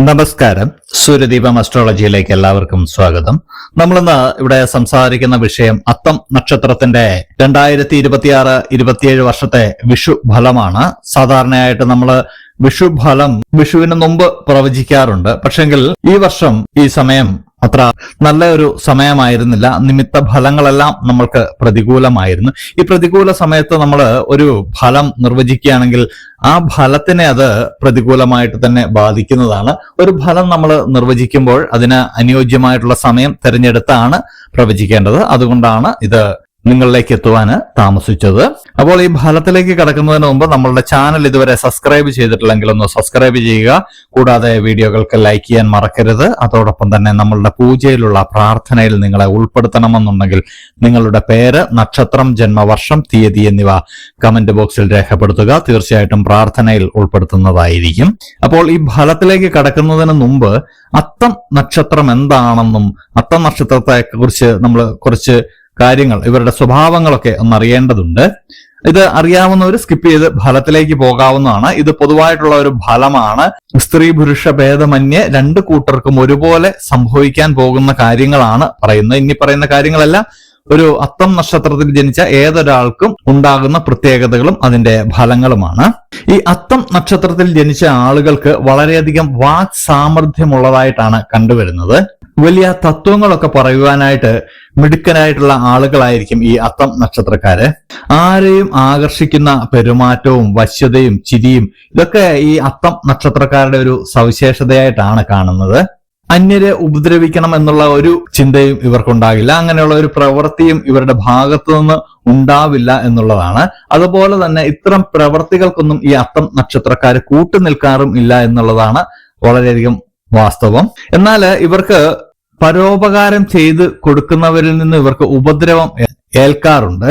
നമസ്കാരം. സൂര്യദീപം അസ്ട്രോളജിയിലേക്ക് എല്ലാവർക്കും സ്വാഗതം. നമ്മളിന്ന് ഇവിടെ സംസാരിക്കുന്ന വിഷയം അത്തം നക്ഷത്രത്തിന്റെ 2026-27 വർഷത്തെ വിഷു ഫലമാണ്. സാധാരണയായിട്ട് നമ്മൾ വിഷു ഫലം വിഷുവിന് മുമ്പ് പ്രവചിക്കാറുണ്ട്. പക്ഷെങ്കിൽ ഈ വർഷം ഈ സമയം അത്ര നല്ല ഒരു സമയമായിരുന്നില്ല. നിമിത്ത ഫലങ്ങളെല്ലാം നമ്മൾക്ക് പ്രതികൂലമായിരുന്നു. ഈ പ്രതികൂല സമയത്ത് നമ്മൾ ഒരു ഫലം നിർവചിക്കുകയാണെങ്കിൽ ആ ഫലത്തിനെ അത് പ്രതികൂലമായിട്ട് തന്നെ ബാധിക്കുന്നതാണ്. ഒരു ഫലം നമ്മൾ നിർവചിക്കുമ്പോൾ അതിന് അനുയോജ്യമായിട്ടുള്ള സമയം തിരഞ്ഞെടുത്താണ് പ്രവചിക്കേണ്ടത്. അതുകൊണ്ടാണ് ഇത് നിങ്ങളിലേക്ക് എത്തുവാൻ താമസിച്ചത്. അപ്പോൾ ഈ ഫലത്തിലേക്ക് കടക്കുന്നതിന് മുമ്പ് നമ്മളുടെ ചാനൽ ഇതുവരെ സബ്സ്ക്രൈബ് ചെയ്തിട്ടില്ലെങ്കിൽ ഒന്ന് സബ്സ്ക്രൈബ് ചെയ്യുക. കൂടാതെ വീഡിയോകൾക്ക് ലൈക്ക് ചെയ്യാൻ മറക്കരുത്. അതോടൊപ്പം തന്നെ നമ്മളുടെ പൂജയിലുള്ള പ്രാർത്ഥനയിൽ നിങ്ങളെ ഉൾപ്പെടുത്തണമെന്നുണ്ടെങ്കിൽ നിങ്ങളുടെ പേര്, നക്ഷത്രം, ജന്മവർഷം, തീയതി എന്നിവ കമന്റ് ബോക്സിൽ രേഖപ്പെടുത്തുക. തീർച്ചയായിട്ടും പ്രാർത്ഥനയിൽ ഉൾപ്പെടുത്തുന്നതായിരിക്കും. അപ്പോൾ ഈ ഫലത്തിലേക്ക് കടക്കുന്നതിന് മുമ്പ് അത്തം നക്ഷത്രം എന്താണെന്നും അത്തം നക്ഷത്രത്തെ കുറിച്ച് നമ്മൾ കുറച്ച് കാര്യങ്ങൾ, ഇവരുടെ സ്വഭാവങ്ങളൊക്കെ ഒന്നറിയേണ്ടതുണ്ട്. ഇത് അറിയാവുന്നവർ സ്കിപ്പ് ചെയ്ത് ഫലത്തിലേക്ക് പോകാവുന്നതാണ്. ഇത് പൊതുവായിട്ടുള്ള ഒരു ഫലമാണ്. സ്ത്രീ പുരുഷ ഭേദമന്യേ രണ്ട് കൂട്ടർക്കും ഒരുപോലെ സംഭവിക്കാൻ പോകുന്ന കാര്യങ്ങളാണ് പറയുന്നത്. ഇനി പറയുന്ന കാര്യങ്ങളെല്ലാം ഒരു അത്തം നക്ഷത്രത്തിൽ ജനിച്ച ഏതൊരാൾക്കും ഉണ്ടാകുന്ന പ്രത്യേകതകളും അതിന്റെ ഫലങ്ങളുമാണ്. ഈ അത്തം നക്ഷത്രത്തിൽ ജനിച്ച ആളുകൾക്ക് വളരെയധികം വാക് സാമർഥ്യമുള്ളതായിട്ടാണ് കണ്ടുവരുന്നത്. വലിയ തത്വങ്ങളൊക്കെ പറയുവാനായിട്ട് മിടുക്കനായിട്ടുള്ള ആളുകളായിരിക്കും ഈ അത്തം നക്ഷത്രക്കാര്. ആരെയും ആകർഷിക്കുന്ന പെരുമാറ്റവും വശ്യതയും ചിരിയും ഇതൊക്കെ ഈ അത്തം നക്ഷത്രക്കാരുടെ ഒരു സവിശേഷതയായിട്ടാണ് കാണുന്നത്. അന്യരെ ഉപദ്രവിക്കണം എന്നുള്ള ഒരു ചിന്തയും ഇവർക്കുണ്ടാകില്ല. അങ്ങനെയുള്ള ഒരു പ്രവൃത്തിയും ഇവരുടെ ഭാഗത്തു നിന്ന് ഉണ്ടാവില്ല എന്നുള്ളതാണ്. അതുപോലെ തന്നെ ഇത്തരം പ്രവൃത്തികൾക്കൊന്നും ഈ അത്തം നക്ഷത്രക്കാര് കൂട്ടുനിൽക്കാറും ഇല്ല എന്നുള്ളതാണ് വളരെയധികം വാസ്തവം. എന്നാൽ ഇവർക്ക് പരോപകാരം ചെയ്ത് കൊടുക്കുന്നവരിൽ നിന്ന് ഇവർക്ക് ഉപദ്രവം ഏൽക്കാറുണ്ട്.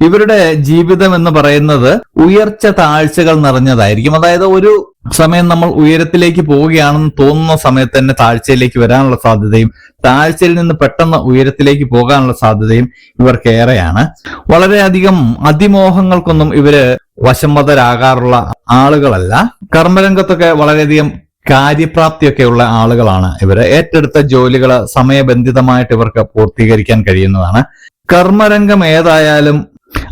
ഇവരുടെ ജീവിതം എന്ന് പറയുന്നത് ഉയർച്ച താഴ്ചകൾ നിറഞ്ഞതായിരിക്കും. അതായത് ഒരു സമയം നമ്മൾ ഉയരത്തിലേക്ക് പോവുകയാണെന്ന് തോന്നുന്ന സമയത്ത് തന്നെ താഴ്ചയിലേക്ക് വരാനുള്ള സാധ്യതയും താഴ്ചയിൽ നിന്ന് പെട്ടെന്ന് ഉയരത്തിലേക്ക് പോകാനുള്ള സാധ്യതയും ഇവർക്കേറെയാണ്. വളരെയധികം അതിമോഹങ്ങൾക്കൊന്നും ഇവര് വശംവദരാകാറുള്ള ആളുകളല്ല. കർമ്മരംഗത്തൊക്കെ വളരെയധികം കാര്യപ്രാപ്തിയൊക്കെയുള്ള ആളുകളാണ് ഇവര്. ഏറ്റെടുത്ത ജോലികൾ സമയബന്ധിതമായിട്ട് ഇവർക്ക് പൂർത്തീകരിക്കാൻ കഴിയുന്നതാണ്. കർമ്മരംഗം ഏതായാലും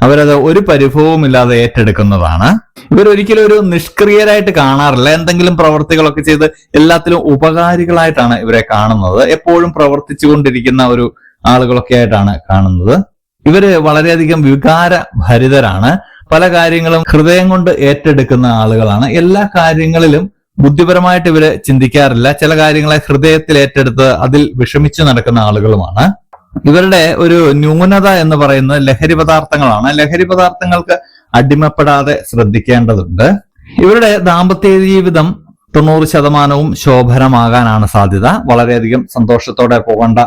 അവരത് ഒരു പരിഭവമില്ലാതെ ഏറ്റെടുക്കുന്നതാണ്. ഇവരൊരിക്കലും ഒരു നിഷ്ക്രിയരായിട്ട് കാണാറില്ല. എന്തെങ്കിലും പ്രവർത്തികളൊക്കെ ചെയ്ത് എല്ലാത്തിലും ഉപകാരികളായിട്ടാണ് ഇവരെ കാണുന്നത്. എപ്പോഴും പ്രവർത്തിച്ചു കൊണ്ടിരിക്കുന്ന ഒരു ആളുകളൊക്കെ ആയിട്ടാണ് കാണുന്നത്. ഇവര് വളരെയധികം വികാര ഭരിതരാണ്. പല കാര്യങ്ങളും ഹൃദയം കൊണ്ട് ഏറ്റെടുക്കുന്ന ആളുകളാണ്. എല്ലാ കാര്യങ്ങളിലും ബുദ്ധിപരമായിട്ട് ഇവര് ചിന്തിക്കാറില്ല. ചില കാര്യങ്ങളെ ഹൃദയത്തിൽ ഏറ്റെടുത്ത് അതിൽ വിഷമിച്ചു നടക്കുന്ന ആളുകളുമാണ്. ഇവരുടെ ഒരു ന്യൂനത എന്ന് പറയുന്നത് ലഹരി പദാർത്ഥങ്ങളാണ്. ലഹരി പദാർത്ഥങ്ങൾക്ക് അടിമപ്പെടാതെ ശ്രദ്ധിക്കേണ്ടതുണ്ട്. ഇവരുടെ ദാമ്പത്യ ജീവിതം 90% ശോഭനമാകാനാണ് സാധ്യത. വളരെയധികം സന്തോഷത്തോടെ പോകേണ്ട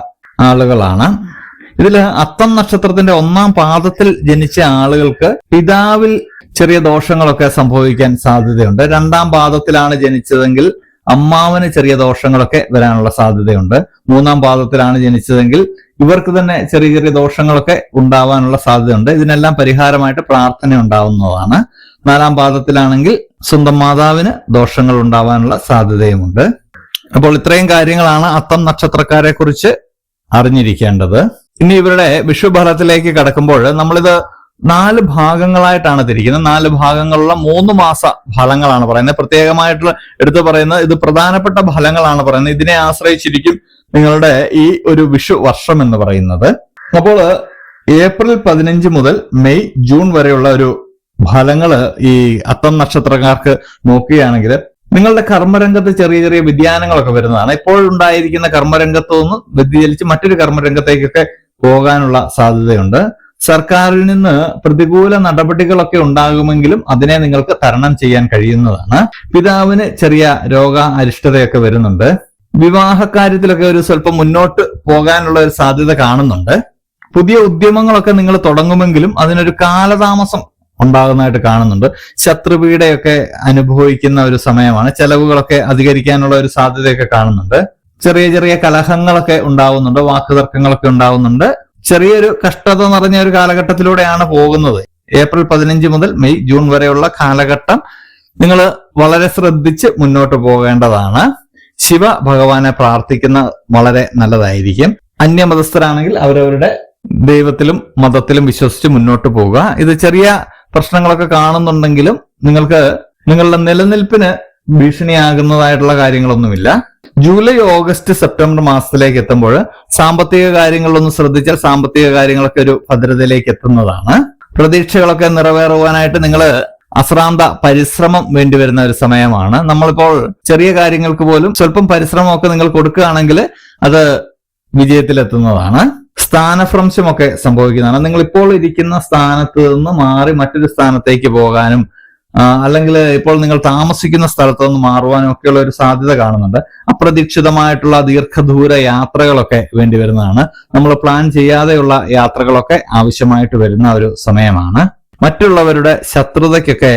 ആളുകളാണ്. ഇതില് അത്തം നക്ഷത്രത്തിന്റെ 1-ാം പാദത്തിൽ ജനിച്ച ആളുകൾക്ക് പിതാവിൽ ചെറിയ ദോഷങ്ങളൊക്കെ സംഭവിക്കാൻ സാധ്യതയുണ്ട്. 2-ാം പാദത്തിലാണ് ജനിച്ചതെങ്കിൽ അമ്മാവന് ചെറിയ ദോഷങ്ങളൊക്കെ വരാനുള്ള സാധ്യതയുണ്ട്. 3-ാം പാദത്തിലാണ് ജനിച്ചതെങ്കിൽ ഇവർക്ക് തന്നെ ചെറിയ ചെറിയ ദോഷങ്ങളൊക്കെ ഉണ്ടാവാനുള്ള സാധ്യതയുണ്ട്. ഇതിനെല്ലാം പരിഹാരമായിട്ട് പ്രാർത്ഥന ഉണ്ടാവുന്നതാണ്. 4-ാം പാദത്തിലാണെങ്കിൽ സ്വന്തം മാതാവിന് ദോഷങ്ങൾ ഉണ്ടാവാനുള്ള സാധ്യതയുമുണ്ട്. അപ്പോൾ ഇത്രയും കാര്യങ്ങളാണ് അത്തം നക്ഷത്രക്കാരെ കുറിച്ച് അറിഞ്ഞിരിക്കേണ്ടത്. ഇനി ഇവരുടെ വിഷുഫലത്തിലേക്ക് കടക്കുമ്പോൾ നമ്മളിത് 4 ഭാഗങ്ങളായിട്ടാണ് തിരിക്കുന്നത്. 4 ഭാഗങ്ങളുള്ള 3 മാസ ഫലങ്ങളാണ് പറയുന്നത്. പ്രത്യേകമായിട്ടുള്ള എടുത്തു പറയുന്നത് ഇത് പ്രധാനപ്പെട്ട ഫലങ്ങളാണ് പറയുന്നത്. ഇതിനെ ആശ്രയിച്ചിരിക്കും നിങ്ങളുടെ ഈ ഒരു വിഷു വർഷം എന്ന് പറയുന്നത്. അപ്പോൾ ഏപ്രിൽ 15 മുതൽ മെയ് ജൂൺ വരെയുള്ള ഒരു ഫലങ്ങള് ഈ അത്തം നക്ഷത്രക്കാർക്ക് നോക്കുകയാണെങ്കിൽ നിങ്ങളുടെ കർമ്മരംഗത്ത് ചെറിയ ചെറിയ വ്യതിയാനങ്ങളൊക്കെ വരുന്നതാണ്. ഇപ്പോഴുണ്ടായിരിക്കുന്ന കർമ്മരംഗത്തു നിന്ന് വ്യതിചലിച്ച് മറ്റൊരു കർമ്മരംഗത്തേക്കൊക്കെ പോകാനുള്ള സാധ്യതയുണ്ട്. സർക്കാരിൽ നിന്ന് പ്രതികൂല നടപടികളൊക്കെ ഉണ്ടാകുമെങ്കിലും അതിനെ നിങ്ങൾക്ക് തരണം ചെയ്യാൻ കഴിയുന്നതാണ്. പിതാവിന് ചെറിയ രോഗ അരിഷ്ടതയൊക്കെ വരുന്നുണ്ട്. വിവാഹകാര്യത്തിലൊക്കെ ഒരു സ്വല്പം മുന്നോട്ട് പോകാനുള്ള ഒരു സാധ്യത കാണുന്നുണ്ട്. പുതിയ ഉദ്യമങ്ങളൊക്കെ നിങ്ങൾ തുടങ്ങുമെങ്കിലും അതിനൊരു കാലതാമസം ഉണ്ടാകുന്നതായിട്ട് കാണുന്നുണ്ട്. ശത്രുപീഡയൊക്കെ അനുഭവിക്കുന്ന ഒരു സമയമാണ്. ചെലവുകളൊക്കെ അധികരിക്കാനുള്ള ഒരു സാധ്യതയൊക്കെ കാണുന്നുണ്ട്. ചെറിയ ചെറിയ കലഹങ്ങളൊക്കെ ഉണ്ടാവുന്നുണ്ട്. വാക്കുതർക്കങ്ങളൊക്കെ ഉണ്ടാവുന്നുണ്ട്. ചെറിയൊരു കഷ്ടത നിറഞ്ഞ ഒരു കാലഘട്ടത്തിലൂടെയാണ് പോകുന്നത്. ഏപ്രിൽ 15 മുതൽ മെയ് ജൂൺ വരെയുള്ള കാലഘട്ടം നിങ്ങൾ വളരെ ശ്രദ്ധിച്ച് മുന്നോട്ട് പോകേണ്ടതാണ്. ശിവ ഭഗവാനെ പ്രാർത്ഥിക്കുന്ന വളരെ നല്ലതായിരിക്കും. അന്യമതസ്ഥരാണെങ്കിൽ അവരവരുടെ ദൈവത്തിലും മതത്തിലും വിശ്വസിച്ച് മുന്നോട്ട് പോവുക. ഇത് ചെറിയ പ്രശ്നങ്ങളൊക്കെ കാണുന്നുണ്ടെങ്കിലും നിങ്ങൾക്ക് നിങ്ങളുടെ നിലനിൽപ്പിന് ഭീഷണിയാകുന്നതായിട്ടുള്ള കാര്യങ്ങളൊന്നുമില്ല. ജൂലൈ, ഓഗസ്റ്റ്, സെപ്റ്റംബർ മാസത്തിലേക്ക് എത്തുമ്പോൾ സാമ്പത്തിക കാര്യങ്ങളൊന്ന് ശ്രദ്ധിച്ചാൽ സാമ്പത്തിക കാര്യങ്ങളൊക്കെ ഒരു ഭദ്രതയിലേക്ക് എത്തുന്നതാണ്. പ്രതീക്ഷകളൊക്കെ നിറവേറുവാനായിട്ട് നിങ്ങൾ അശ്രാന്ത പരിശ്രമം വേണ്ടിവരുന്ന ഒരു സമയമാണ്. നമ്മളിപ്പോൾ ചെറിയ കാര്യങ്ങൾക്ക് പോലും സ്വല്പം പരിശ്രമമൊക്കെ നിങ്ങൾ കൊടുക്കുകയാണെങ്കിൽ അത് വിജയത്തിലെത്തുന്നതാണ്. സ്ഥാനഭ്രംശമൊക്കെ സംഭവിക്കുന്നതാണ്. നിങ്ങൾ ഇപ്പോൾ ഇരിക്കുന്ന സ്ഥാനത്ത് നിന്ന് മാറി മറ്റൊരു സ്ഥാനത്തേക്ക് പോകാനും അല്ലെങ്കിൽ ഇപ്പോൾ നിങ്ങൾ താമസിക്കുന്ന സ്ഥലത്ത് നിന്ന് മാറുവാനും ഒക്കെയുള്ള ഒരു സാധ്യത കാണുന്നുണ്ട്. അപ്രതീക്ഷിതമായിട്ടുള്ള ദീർഘദൂര യാത്രകളൊക്കെ വേണ്ടി വരുന്നതാണ്. നമ്മൾ പ്ലാൻ ചെയ്യാതെയുള്ള യാത്രകളൊക്കെ ആവശ്യമായിട്ട് വരുന്ന ഒരു സമയമാണ്. മറ്റുള്ളവരുടെ ശത്രുതയ്ക്കൊക്കെ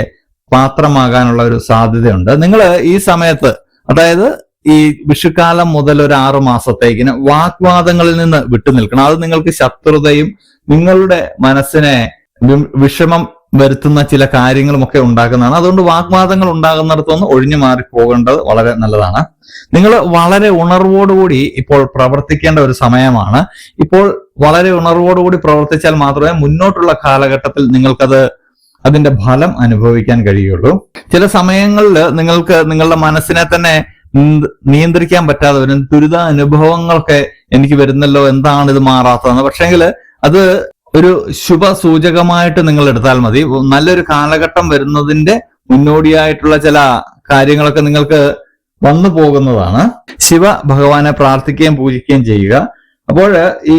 പാത്രമാകാനുള്ള ഒരു സാധ്യതയുണ്ട്. നിങ്ങൾ ഈ സമയത്ത്, അതായത് ഈ വിഷുക്കാലം മുതൽ ഒരു 6 മാസത്തേക്കിന് വാഗ്വാദങ്ങളിൽ നിന്ന് വിട്ടുനിൽക്കണം. അത് നിങ്ങൾക്ക് ശത്രുതയും നിങ്ങളുടെ മനസ്സിനെ വിഷമം വരുത്തുന്ന ചില കാര്യങ്ങളുമൊക്കെ ഉണ്ടാക്കുന്നതാണ്. അതുകൊണ്ട് വാഗ്വാദങ്ങൾ ഉണ്ടാകുന്നിടത്തൊന്ന് ഒഴിഞ്ഞു മാറി പോകേണ്ടത് വളരെ നല്ലതാണ്. നിങ്ങൾ വളരെ ഉണർവോടുകൂടി ഇപ്പോൾ പ്രവർത്തിക്കേണ്ട ഒരു സമയമാണ്. ഇപ്പോൾ വളരെ ഉണർവോടുകൂടി പ്രവർത്തിച്ചാൽ മാത്രമേ മുന്നോട്ടുള്ള കാലഘട്ടത്തിൽ നിങ്ങൾക്കത് അതിന്റെ ഫലം അനുഭവിക്കാൻ കഴിയുള്ളൂ. ചില സമയങ്ങളിൽ നിങ്ങൾക്ക് നിങ്ങളുടെ മനസ്സിനെ തന്നെ നിയന്ത്രിക്കാൻ പറ്റാതെ വരും. ദുരിത അനുഭവങ്ങളൊക്കെ എനിക്ക് വരുന്നല്ലോ, എന്താണ് ഇത് മാറാത്തതെന്ന്. പക്ഷെങ്കിൽ അത് ഒരു ശുഭ സൂചകമായിട്ട് നിങ്ങൾ എടുത്താൽ മതി. നല്ലൊരു കാലഘട്ടം വരുന്നതിന്റെ മുന്നോടിയായിട്ടുള്ള ചില കാര്യങ്ങളൊക്കെ നിങ്ങൾക്ക് വന്നു പോകുന്നതാണ്. ശിവ ഭഗവാനെ പ്രാർത്ഥിക്കുകയും പൂജിക്കുകയും ചെയ്യുക. അപ്പോൾ ഈ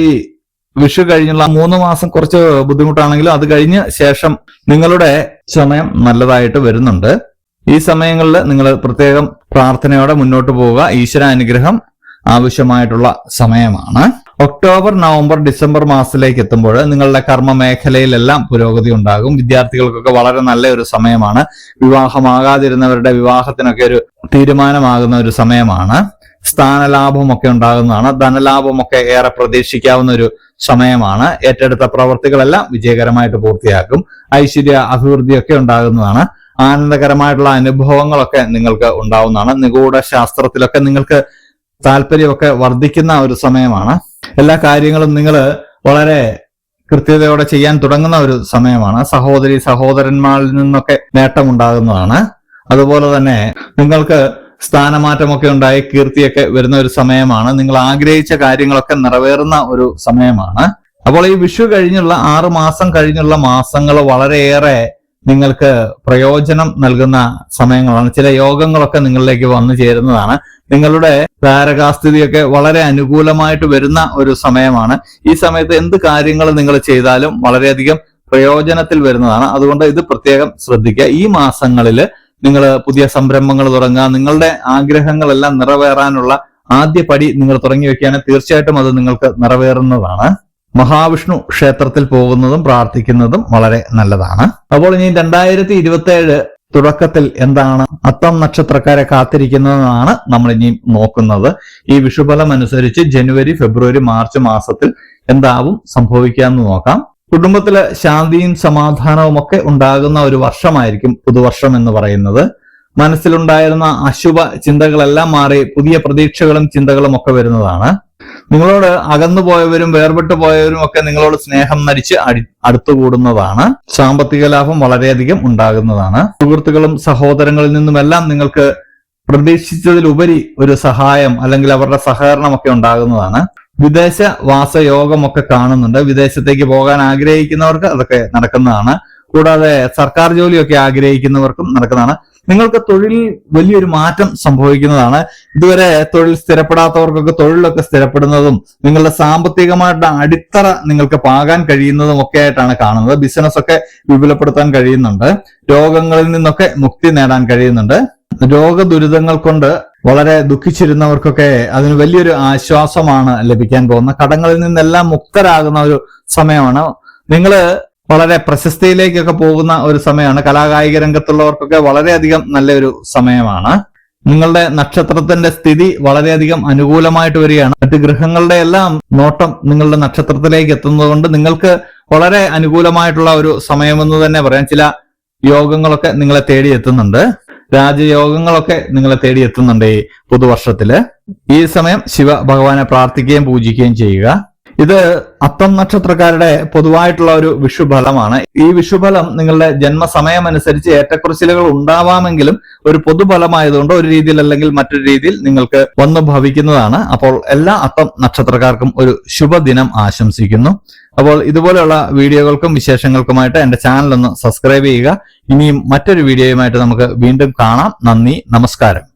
വിഷു കഴിഞ്ഞുള്ള 3 മാസം കുറച്ച് ബുദ്ധിമുട്ടാണെങ്കിലും അത് കഴിഞ്ഞ ശേഷം നിങ്ങളുടെ സമയം നല്ലതായിട്ട് വരുന്നുണ്ട്. ഈ സമയങ്ങളിൽ നിങ്ങൾ പ്രത്യേകം പ്രാർത്ഥനയോടെ മുന്നോട്ട് പോവുക. ഈശ്വര അനുഗ്രഹം ആവശ്യമായിട്ടുള്ള സമയമാണ്. ഒക്ടോബർ, നവംബർ, ഡിസംബർ മാസത്തിലേക്ക് എത്തുമ്പോൾ നിങ്ങളുടെ കർമ്മ മേഖലയിലെല്ലാം പുരോഗതി ഉണ്ടാകും. വിദ്യാർത്ഥികൾക്കൊക്കെ വളരെ നല്ല ഒരു സമയമാണ്. വിവാഹമാകാതിരുന്നവരുടെ വിവാഹത്തിനൊക്കെ ഒരു തീരുമാനമാകുന്ന ഒരു സമയമാണ്. സ്ഥാനലാഭമൊക്കെ ഉണ്ടാകുന്നതാണ്. ധനലാഭമൊക്കെ ഏറെ പ്രതീക്ഷിക്കാവുന്ന ഒരു സമയമാണ്. ഏറ്റെടുത്ത പ്രവർത്തികളെല്ലാം വിജയകരമായിട്ട് പൂർത്തിയാക്കും. ഐശ്വര്യ അഭിവൃദ്ധിയൊക്കെ ഉണ്ടാകുന്നതാണ്. ആനന്ദകരമായിട്ടുള്ള അനുഭവങ്ങളൊക്കെ നിങ്ങൾക്ക് ഉണ്ടാവുന്നതാണ്. നിഗൂഢ ശാസ്ത്രത്തിലൊക്കെ നിങ്ങൾക്ക് താല്പര്യമൊക്കെ വർദ്ധിക്കുന്ന ഒരു സമയമാണ്. എല്ലാ കാര്യങ്ങളും നിങ്ങൾ വളരെ കൃത്യതയോടെ ചെയ്യാൻ തുടങ്ങുന്ന ഒരു സമയമാണ്. സഹോദരി സഹോദരന്മാരിൽ നിന്നൊക്കെ നേട്ടമുണ്ടാകുന്നതാണ്. അതുപോലെ തന്നെ നിങ്ങൾക്ക് സ്ഥാനമാറ്റമൊക്കെ ഉണ്ടായി കീർത്തിയൊക്കെ വരുന്ന ഒരു സമയമാണ്. നിങ്ങൾ ആഗ്രഹിച്ച കാര്യങ്ങളൊക്കെ നിറവേറുന്ന ഒരു സമയമാണ്. അപ്പോൾ ഈ വിഷു കഴിഞ്ഞുള്ള 6 മാസം കഴിഞ്ഞുള്ള മാസങ്ങൾ വളരെയേറെ നിങ്ങൾക്ക് പ്രയോജനം നൽകുന്ന സമയങ്ങളാണ്. ചില യോഗങ്ങളൊക്കെ നിങ്ങളിലേക്ക് വന്നു ചേരുന്നതാണ്. നിങ്ങളുടെ താരകാസ്ഥിതിയൊക്കെ വളരെ അനുകൂലമായിട്ട് വരുന്ന ഒരു സമയമാണ്. ഈ സമയത്ത് എന്ത് കാര്യങ്ങൾ നിങ്ങൾ ചെയ്താലും വളരെയധികം പ്രയോജനത്തിൽ വരുന്നതാണ്. അതുകൊണ്ട് ഇത് പ്രത്യേകം ശ്രദ്ധിക്കുക. ഈ മാസങ്ങളിൽ നിങ്ങൾ പുതിയ സംരംഭങ്ങൾ തുടങ്ങുക. നിങ്ങളുടെ ആഗ്രഹങ്ങളെല്ലാം നിറവേറാനുള്ള ആദ്യ പടി നിങ്ങൾ തുടങ്ങി വെക്കുകയാണെങ്കിൽ തീർച്ചയായിട്ടും അത് നിങ്ങൾക്ക് നിറവേറുന്നതാണ്. മഹാവിഷ്ണു ക്ഷേത്രത്തിൽ പോകുന്നതും പ്രാർത്ഥിക്കുന്നതും വളരെ നല്ലതാണ്. അപ്പോൾ ഇനി 2027 തുടക്കത്തിൽ എന്താണ് അത്തം നക്ഷത്രക്കാരെ കാത്തിരിക്കുന്നതെന്നാണ് നമ്മൾ ഇനി നോക്കുന്നത്. ഈ വിഷുഫലം അനുസരിച്ച് ജനുവരി, ഫെബ്രുവരി, മാർച്ച് മാസത്തിൽ എന്താവും സംഭവിക്കാമെന്ന് നോക്കാം. കുടുംബത്തില് ശാന്തിയും സമാധാനവും ഒക്കെ ഉണ്ടാകുന്ന ഒരു വർഷമായിരിക്കും പുതുവർഷം എന്ന് പറയുന്നത്. മനസ്സിലുണ്ടായിരുന്ന അശുഭ ചിന്തകളെല്ലാം മാറി പുതിയ പ്രതീക്ഷകളും ചിന്തകളും ഒക്കെ വരുന്നതാണ്. നിങ്ങളോട് അകന്നുപോയവരും വേർപെട്ടു പോയവരും ഒക്കെ നിങ്ങളോട് സ്നേഹം നടിച്ച് അടുത്തുകൂടുന്നതാണ്. സാമ്പത്തിക ലാഭം വളരെയധികം ഉണ്ടാകുന്നതാണ്. സുഹൃത്തുക്കളും സഹോദരങ്ങളിൽ നിന്നുമെല്ലാം നിങ്ങൾക്ക് പ്രതീക്ഷിച്ചതിലുപരി ഒരു സഹായം അല്ലെങ്കിൽ അവരുടെ സഹകരണമൊക്കെ ഉണ്ടാകുന്നതാണ്. വിദേശ വാസയോഗമൊക്കെ കാണുന്നുണ്ട്. വിദേശത്തേക്ക് പോകാൻ ആഗ്രഹിക്കുന്നവർക്ക് അതൊക്കെ നടക്കുന്നതാണ്. കൂടാതെ സർക്കാർ ജോലിയൊക്കെ ആഗ്രഹിക്കുന്നവർക്കും നടക്കുന്നതാണ്. നിങ്ങൾക്ക് തൊഴിൽ വലിയൊരു മാറ്റം സംഭവിക്കുന്നതാണ്. ഇതുവരെ തൊഴിൽ സ്ഥിരപ്പെടാത്തവർക്കൊക്കെ തൊഴിലൊക്കെ സ്ഥിരപ്പെടുന്നതും നിങ്ങളുടെ സാമ്പത്തികമായിട്ട് അടിത്തറ നിങ്ങൾക്ക് പാകാൻ കഴിയുന്നതും ഒക്കെ ആയിട്ടാണ് കാണുന്നത്. ബിസിനസ് ഒക്കെ വിപുലപ്പെടുത്താൻ കഴിയുന്നുണ്ട്. രോഗങ്ങളിൽ നിന്നൊക്കെ മുക്തി നേടാൻ കഴിയുന്നുണ്ട്. രോഗദുരിതങ്ങൾ കൊണ്ട് വളരെ ദുഃഖിച്ചിരുന്നവർക്കൊക്കെ അതിന് വലിയൊരു ആശ്വാസമാണ് ലഭിക്കാൻ പോകുന്ന. കടങ്ങളിൽ നിന്നെല്ലാം മുക്തരാകുന്ന ഒരു സമയമാണ്. നിങ്ങള് വളരെ പ്രശസ്തിയിലേക്കൊക്കെ പോകുന്ന ഒരു സമയമാണ്. കലാകായിക രംഗത്തുള്ളവർക്കൊക്കെ വളരെയധികം നല്ലൊരു സമയമാണ്. നിങ്ങളുടെ നക്ഷത്രത്തിന്റെ സ്ഥിതി വളരെയധികം അനുകൂലമായിട്ട് വരികയാണ്. മറ്റ് ഗ്രഹങ്ങളുടെ എല്ലാം നോട്ടം നിങ്ങളുടെ നക്ഷത്രത്തിലേക്ക് എത്തുന്നത് കൊണ്ട് നിങ്ങൾക്ക് വളരെ അനുകൂലമായിട്ടുള്ള ഒരു സമയമെന്ന് തന്നെ പറയാം. ചില യോഗങ്ങളൊക്കെ നിങ്ങളെ തേടി എത്തുന്നുണ്ട്. രാജയോഗങ്ങളൊക്കെ നിങ്ങളെ തേടിയെത്തുന്നുണ്ട് ഈ പുതുവർഷത്തില്. ഈ സമയം ശിവ ഭഗവാനെ പ്രാർത്ഥിക്കുകയും പൂജിക്കുകയും ചെയ്യുക. ഇത് അത്തം നക്ഷത്രക്കാരുടെ പൊതുവായിട്ടുള്ള ഒരു വിഷുഫലമാണ്. ഈ വിഷുഫലം നിങ്ങളുടെ ജന്മസമയം അനുസരിച്ച് ഏറ്റക്കുറച്ചിലുകൾ ഉണ്ടാവാമെങ്കിലും ഒരു പൊതുഫലമായതുകൊണ്ട് ഒരു രീതിയിൽ അല്ലെങ്കിൽ മറ്റൊരു രീതിയിൽ നിങ്ങൾക്ക് വന്നു ഭവിക്കുന്നതാണ്. അപ്പോൾ എല്ലാ അത്തം നക്ഷത്രക്കാർക്കും ഒരു ശുഭദിനം ആശംസിക്കുന്നു. അപ്പോൾ ഇതുപോലെയുള്ള വീഡിയോകൾക്കും വിശേഷങ്ങൾക്കുമായിട്ട് എന്റെ ചാനൽ ഒന്ന് സബ്സ്ക്രൈബ് ചെയ്യുക. ഇനിയും മറ്റൊരു വീഡിയോയുമായിട്ട് നമുക്ക് വീണ്ടും കാണാം. നന്ദി, നമസ്കാരം.